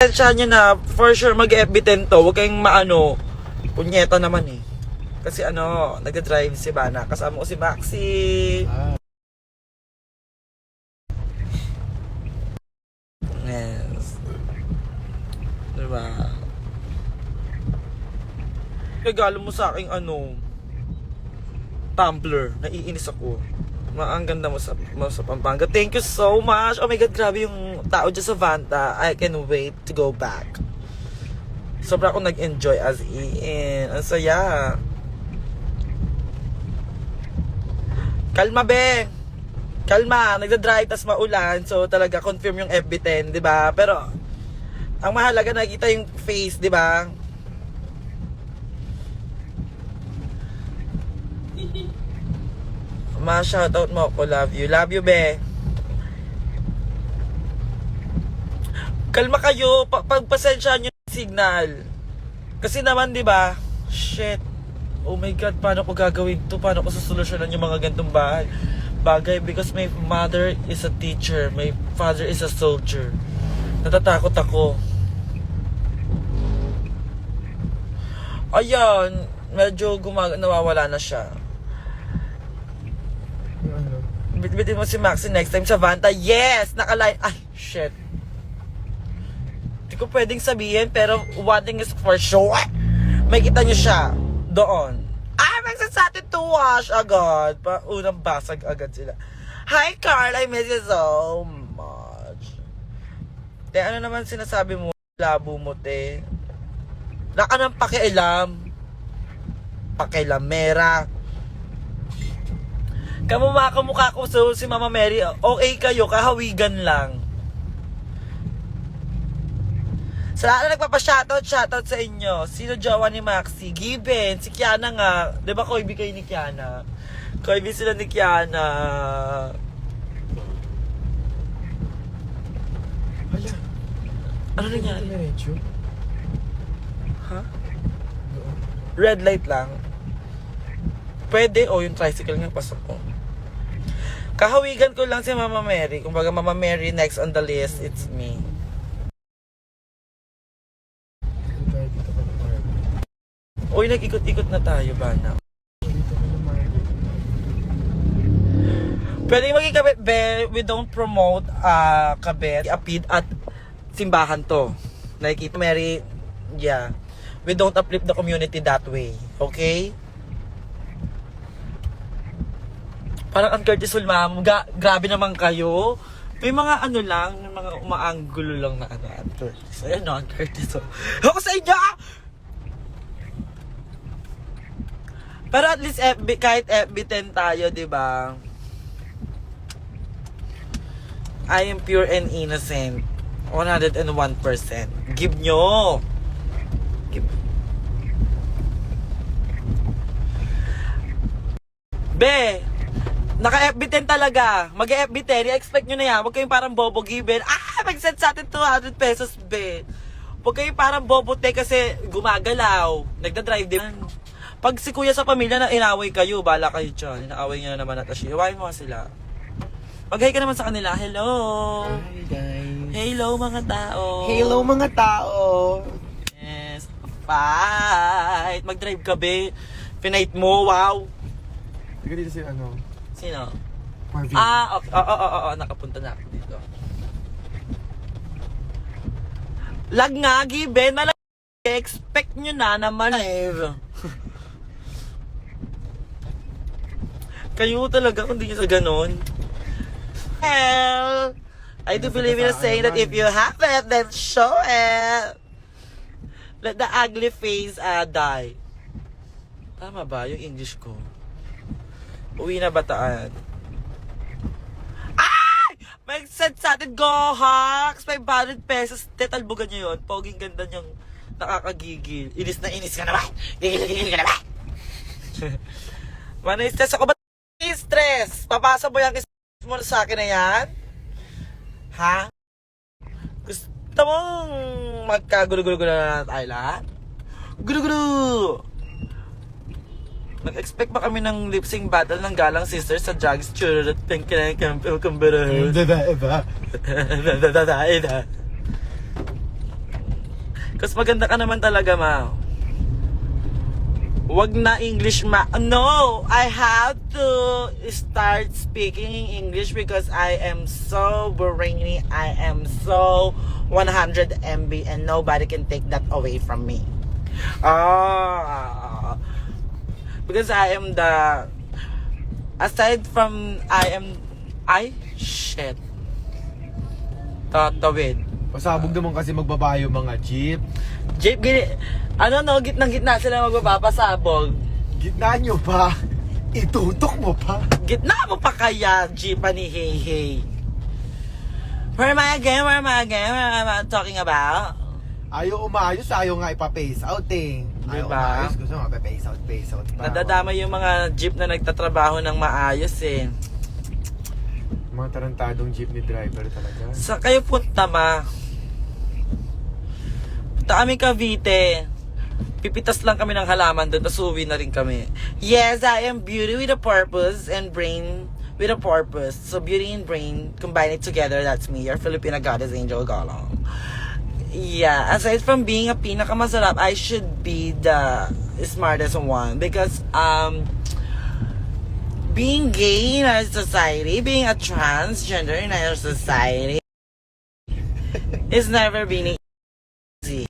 Pasensya nyo na, for sure mag-FB10 to. Huwag kayong maano. Punyeta naman eh. Kasi ano, nagda-drive si Bana. Kasama ko si Maxi. Yes. Diba? Regalo mo sa aking ano, tumbler. Naiinis ako. Ang ganda mo sa Pampanga. Thank you so much. Oh my God, grabe yung tao dyan sa Vanta. I can wait to go back. Sobra akong nag-enjoy as in. Ang saya. Kalma, be. Kalma. Nagda-dry, tas maulan. So, talaga, confirm yung FB10, di ba? Pero, ang mahalaga, nakita yung face, di ba? Ma-shoutout mo ako, love you. Love you, be. Kalma kayo, pagpasensya nyo yung signal. Kasi naman, di ba? Shit. Oh my God, paano ko gagawin to? Paano ko susolusyonan yung mga gantong bagay? Because my mother is a teacher. My father is a soldier. Natatakot ako. Ayan, medyo nawawala na siya. Bitbitin mo si Maxi next time sa Vanta. Yes! Nakaline. Ay, shit. Hindi ko pwedeng sabihin, pero one thing is for sure. May kita nyo siya. Doon. Ay, magsasatin to wash agad. Unang basag agad sila. Hi, Carl. I miss you so much. Te, ano naman sinasabi mo? Labo mo, te. Wala ka nang pakialam. Pakialamera. Kamukha ko si Mama Mary. Okay kayo, kahawigan lang. Sa lahat na nagpapa-shoutout sa inyo. Sino jowa ni Maxi? Given, si Kiana nga. Diba Koibi kayo ni Kiana? Koibi sila ni Kiana. Ano nangyari? Ha? Red light lang. Pwede, yung tricycle nga pasok ko. Kahawigan ko lang si Mama Mary. Kumbaga Mama Mary next on the list, it's me. Uy, nag-ikot-ikot na tayo, Bana. Pwede maging kabit, we don't promote kabit, apid at simbahan to. Nakikita Mary, yeah. We don't uplift the community that way. Okay? Parang ang Curtis ma'am, grabe naman kayo. May mga ano lang, may mga umaanggulo lang na ano, ang Curtis. Ayan no, ang Curtis. Ako sa inyo! Pero at least kahit FB10 tayo, di ba? I am pure and innocent. 101%. Give nyo! Give. Be! Naka-FB10 talaga. Mag-FB10. I-expect nyo na yan. Huwag kayong parang bobo given. Mag-send sa atin 200 pesos, be. Huwag kayong parang bobo te kasi gumagalaw. Nagda-drive din. Pag si kuya sa pamilya na inaway kayo, bala kayo dyan. Inaaway nyo na naman at asya. Iwain mo sila. Mag-hi ka naman sa kanila. Hello! Hi guys! Hello mga tao! Hello mga tao! Yes. Fight! Mag-drive ka, be. Pinight mo. Wow! Tiga dito si ano? Sino? Marvin. Okay. Oo. Nakapunta na ako dito. Lag nga, given. Expect nyo na naman eh. Kayo talaga kung di nyo sa ganon. Well, I do believe in saying that if you have it, then show it. Let the ugly face die. Tama ba yung English ko? Uwi na bataan. Ay! Mag-send sa atin, go hacks! 500 pesos. Tetalbugan nyo yun. Poging ganda niyang nakakagigil. Inis na inis ka naman. Gigil ka naman. Mana-stress ako ba? Stress! Papasa mo yung stress mo sa akin na yan? Ha? Gusto mong magkagulo-gulo na tayo lahat? Gulo-gulo! Nag-expect pa kami ng lip-sync battle ng Galang Sisters sa Drugs Churret Pengkinang Kumbara. Kasi maganda ka naman talaga, ma. Wag na English, ma. No! I have to start speaking English because I am so brainy. I am so 100 MB and nobody can take that away from me. Because I am the... Aside from shit. Tatawid. Pasabog naman kasi magbaba yung mga jeep. Jeep, gitnang-gitna sila magbabapasabog. Gitna nyo pa. Itutok mo pa. Gitna mo pa kaya, Jeep ni Hey Hey. Where am I again? What am I talking about? Ayaw umayos, ayaw nga ipa-face out eh. Ayaw Diba? umayos, gusto nga pa-face out pa. Nadadama yung mga jeep na nagtatrabaho ng maayos eh. Mga tarantadong jeepney driver talaga. Sa kayo punta, ma? Punta kami Cavite. Pipitas lang kami ng halaman doon, tapos uwi na rin kami. Yes, I am beauty with a purpose and brain with a purpose. So beauty and brain, combine it together, that's me, your Filipina goddess Angel Galang. Yeah, aside from being a pinakamasarap, I should be the smartest one because being gay in our society, being a transgender in our society is never been easy.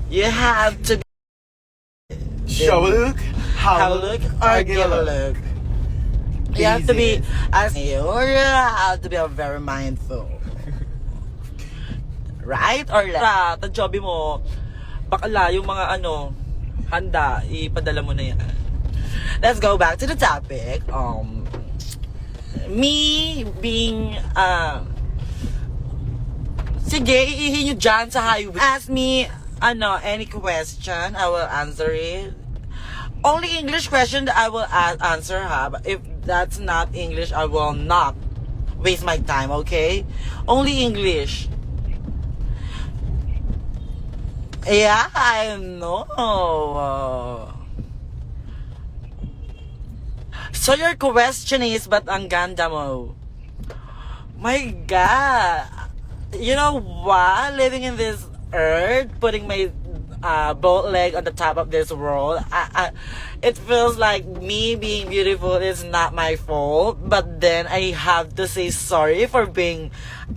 You have to be Show look, how look or give a look. You have to be as you have to be very mindful. Right or left? Ang job mo, bakla yung mga handa, ipadala mo na yan. Let's go back to the topic. Me being, sige, iihin nyo dyan sa highway. Ask me, any question, I will answer it. Only English question that I will answer, ha? But if that's not English, I will not waste my time, okay? Only English. Yeah, I know. So your question is, ba't ang ganda mo? My God. You know what? Living in this earth, putting my both leg on the top of this world, it feels like me being beautiful is not my fault, but then I have to say sorry for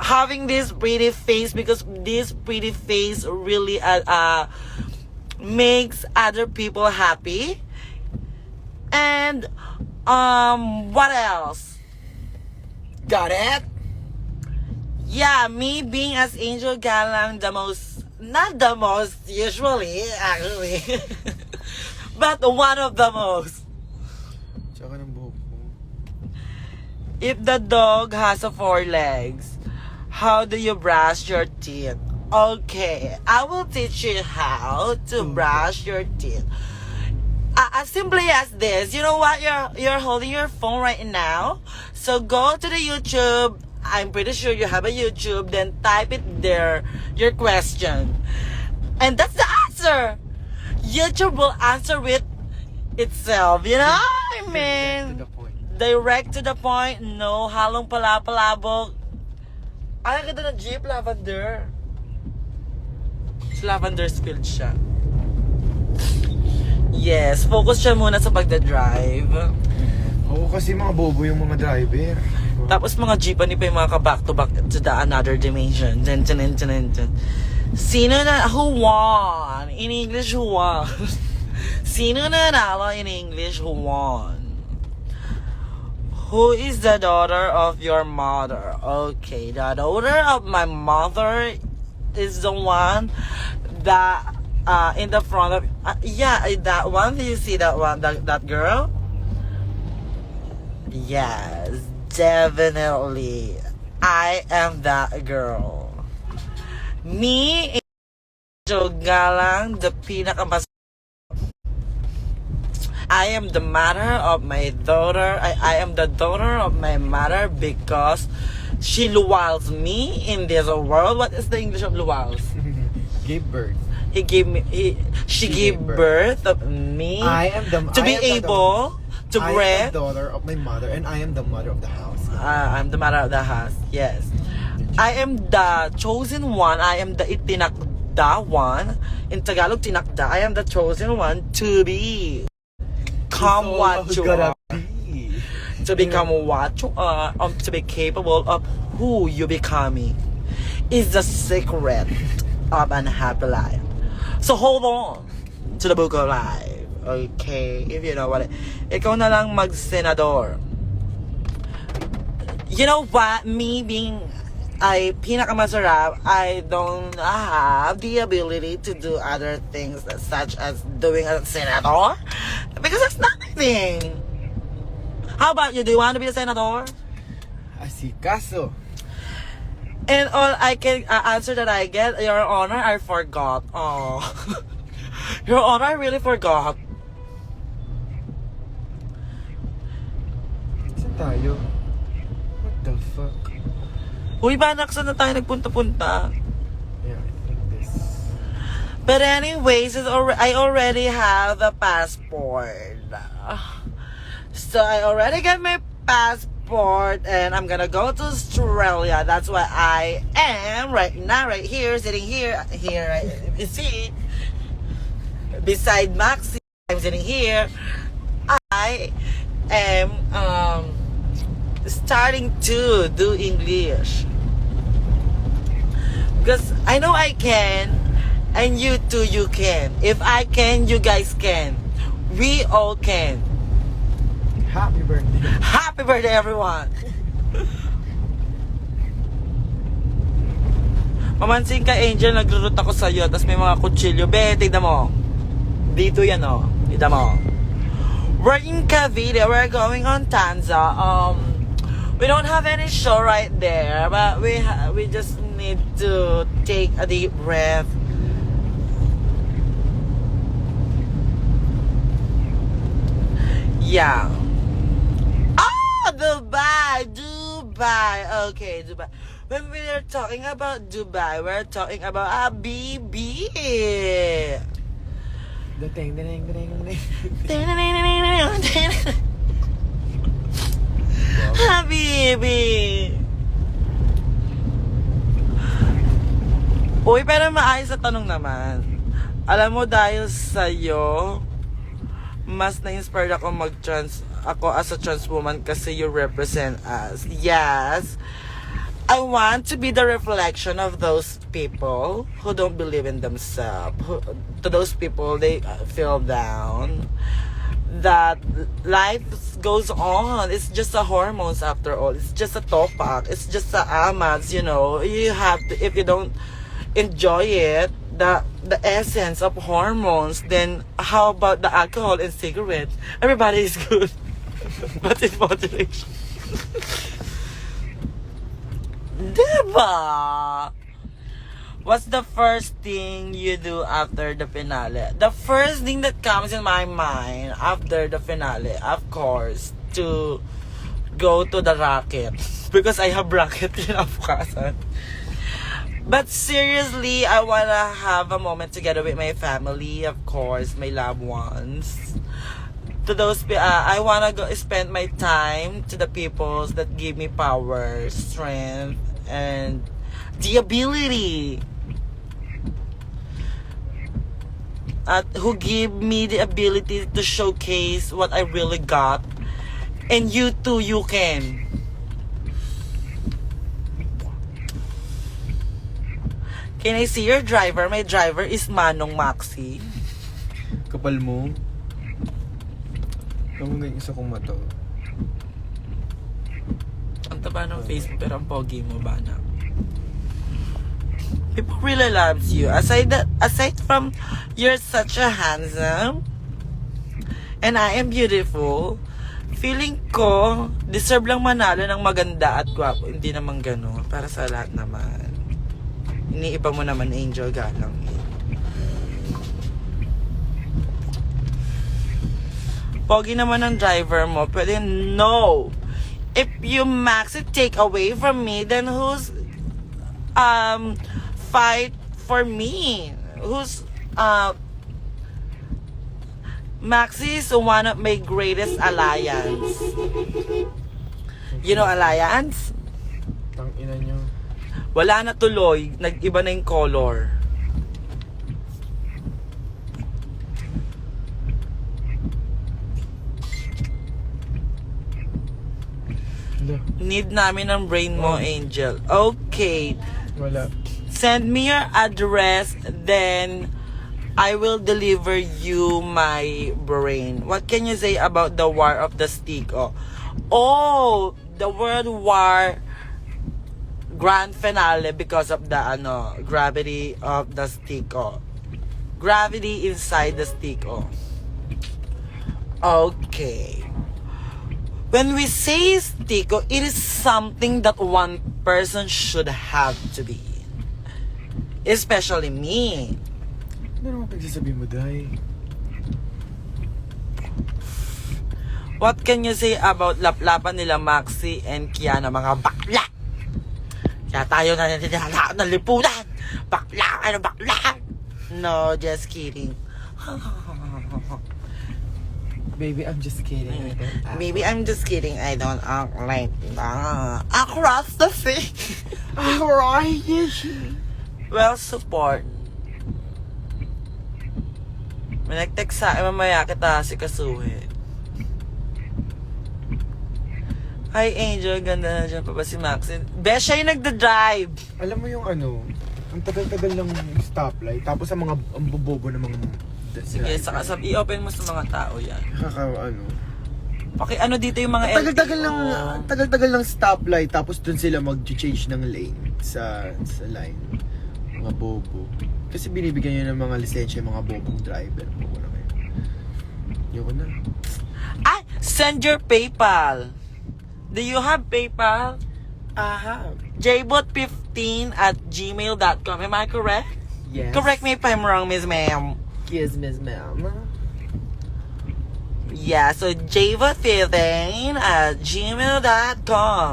having this pretty face, because this pretty face really makes other people happy. And what else? Got it? Yeah, me being as Angel Galang, not the most usually, actually, but one of the most. Tsaka ng buhok mo. If the dog has 4 legs, how do you brush your teeth? Okay, I will teach you how to brush your teeth. As simply as this. You know what? You're holding your phone right now. So go to the YouTube. I'm pretty sure you have a YouTube. Then type it there, your question. And that's the answer. YouTube will answer with itself. You know what I mean? To the point. Direct to the point. No halong palabok. Ay, ganda ng jeep, lavender. Lavender spilled siya. Yes, focus siya muna sa pagdadrive. Oo, kasi mga bobo yung mga driver. Tapos mga jeepani pa yung mga ka-back-to-back to the another dimension. Dun. Sino na, who won? In English, who won? Sino na nanalo in English, who won? Who is the daughter of your mother? Okay, the daughter of my mother is the one that in the front of that one. Do you see that one, that girl? Yes, definitely I am that girl. Me, Angel Galang, the pinakamas. I am the mother of my daughter. I am the daughter of my mother because she luwals me in this world. What is the English of luwals? Gave birth. She gave birth of me. I am the to be able To I am bread. the daughter of my mother and I am the mother of the house. I'm the mother of the house. Yes. I am the chosen one. I am the itinakda one. In Tagalog, tinakda. I am the chosen one to become So what you gonna are. be. To become what you are. To be capable of who you becoming. Is the secret of an happy life. So hold on to the book of life. Okay? If you know what ikaw na lang mag-senador. You know what? Me being ay pinakamasarap, I don't have the ability to do other things such as doing a senator because that's not my thing. How about you? Do you want to be a senator? Asikaso. And all I can answer that I get, Your Honor, I forgot. Oh, Your Honor, I really forgot. Saan tayo? What the fuck? Uy, banak, saan na tayo nagpunta-punta? Yeah, I think this. But anyways, I already have the passport. So I already got my passport and I'm gonna go to Australia. That's why I am right now, right here, sitting here, right, you see, beside Maxi, I'm sitting here. I am starting to do English because I know I can, and you too, you can. If I can, you guys can. We all can. Happy birthday. Happy birthday, everyone! Mamansin ka, Angel, naglurot ako sa'yo, tapos may mga kutsilyo. Be, tignan mo. Dito yan, oh. Tignan mo. We're in Cavite. We're going on Tanza. We don't have any show right there, but we just need to take a deep breath. Yeah. Oh, Dubai! Okay, Dubai. When we are talking about Dubai, we're talking about Habibi. The ding, ding, ding, ding. Habibi. Uy, pero maayos sa tanong naman. Alam mo, dahil sa'yo, mas na-inspired ako ako as a trans woman kasi you represent us. Yes. I want to be the reflection of those people who don't believe in themselves. To those people, they feel down. That life goes on. It's just a hormones after all. It's just a topak. It's just a amats, you know. You have to, if you don't enjoy it, the essence of hormones, then how about the alcohol and cigarettes? Everybody is good. But in moderation. Diba? What's the first thing you do after the finale? The first thing that comes in my mind after the finale, of course, to go to the racket. Because I have racket in Afghanistan. But seriously, I wanna have a moment together with my family, of course, my loved ones. To those, I wanna spend my time to the peoples that give me power, strength, and the ability. Who give me the ability to showcase what I really got. And you too, you can. Can I see your driver? My driver is Manong Maxi. Kapal mo. Kamu nga yung isa kong mata. Ang taba ng face mo, pero ang pogi mo, bana. People really loves you. Aside from you're such a handsome and I am beautiful, feeling ko deserve lang manalo ng maganda at gwapo. Hindi naman gano'n. Para sa lahat naman. Iniiba mo naman, Angel, galang eh. Pogi naman ang driver mo. Pwede no. If you max it, take away from me, then who's fight for me? Who's Maxi is one of my greatest alliance. You know alliance? Tang ina nyo. Wala na tuloy. Nag-iba na yung color. Wala. Need namin ng brain mo, Angel. Okay. Wala. Send me your address, then I will deliver you my brain. What can you say about the War of the Stick? Oh, the World War grand finale because of the gravity of the stick. Gravity inside the stick. Okay. When we say stick, it is something that one person should have to be. Especially me. Ano naman pagsasabi mo, Day? What can you say about laplapan nila Maxi and Kiana, mga bakla? Kaya tayo na nilalaot ng lipunan. Bakla, bakla. No, just kidding. Baby, I'm just kidding. Maybe I'm just kidding. I don't act like across the sea. Alright, Well, support. May nag-text sa akin, mamaya kita si Kasuhe. Hi Angel, ganda na dyan pa ba si Maxine? Best siya yung nagda-drive. Alam mo yung ang tagal-tagal ng stoplight, tapos ang bobobo ng mga Sige, saka i-open mo sa mga tao yan. Okay, ano dito yung mga tagal-tagal ng stoplight, tapos dun sila mag-change ng lane sa line. Mga bobo. Kasi binibigyan nyo ng mga lisensya yung mga bobong driver. Bobo na kayo. Yoko na. Send your PayPal. Do you have PayPal? Aha. jbot15@gmail.com. Am I correct? Yes. Correct me if I'm wrong, Miss Ma'am. Yes, Miss Ma'am. Yeah, so jbot15@gmail.com.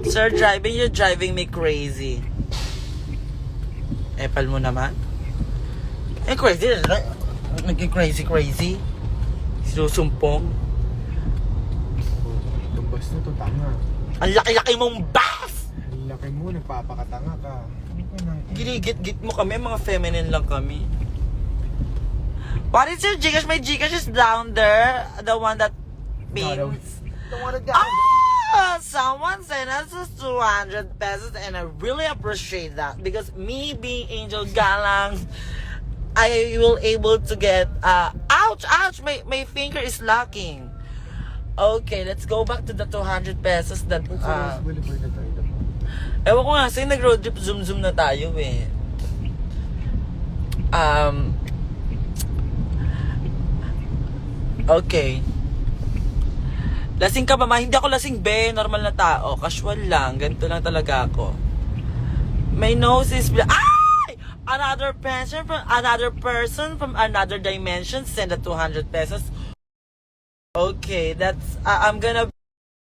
Sir, you're driving me crazy. Epal mo naman. Crazy. Naging crazy. Sinusumpong. Itong bus na to, tanga. Ang laki-laki mong bus! Ang laki mo, nagpapakatanga ka. Ginigit-git mo kami, mga feminine lang kami. What is your Gcash? My Gcash is down there. The one that pins. Someone sent us 200 pesos and I really appreciate that. Because me being Angel Galang, I will able to get, ouch, my finger is locking. Okay, let's go back to the 200 pesos that, ewan ko nga, kasi nag-road trip, zoom na tayo eh. Okay. Lasing ka ba, ma? Hindi ako lasing, be. Normal na tao. Casual lang. Ganito lang talaga ako. My nose is... Ay! Another person from another dimension send a 200 pesos. Okay, that's... I'm gonna...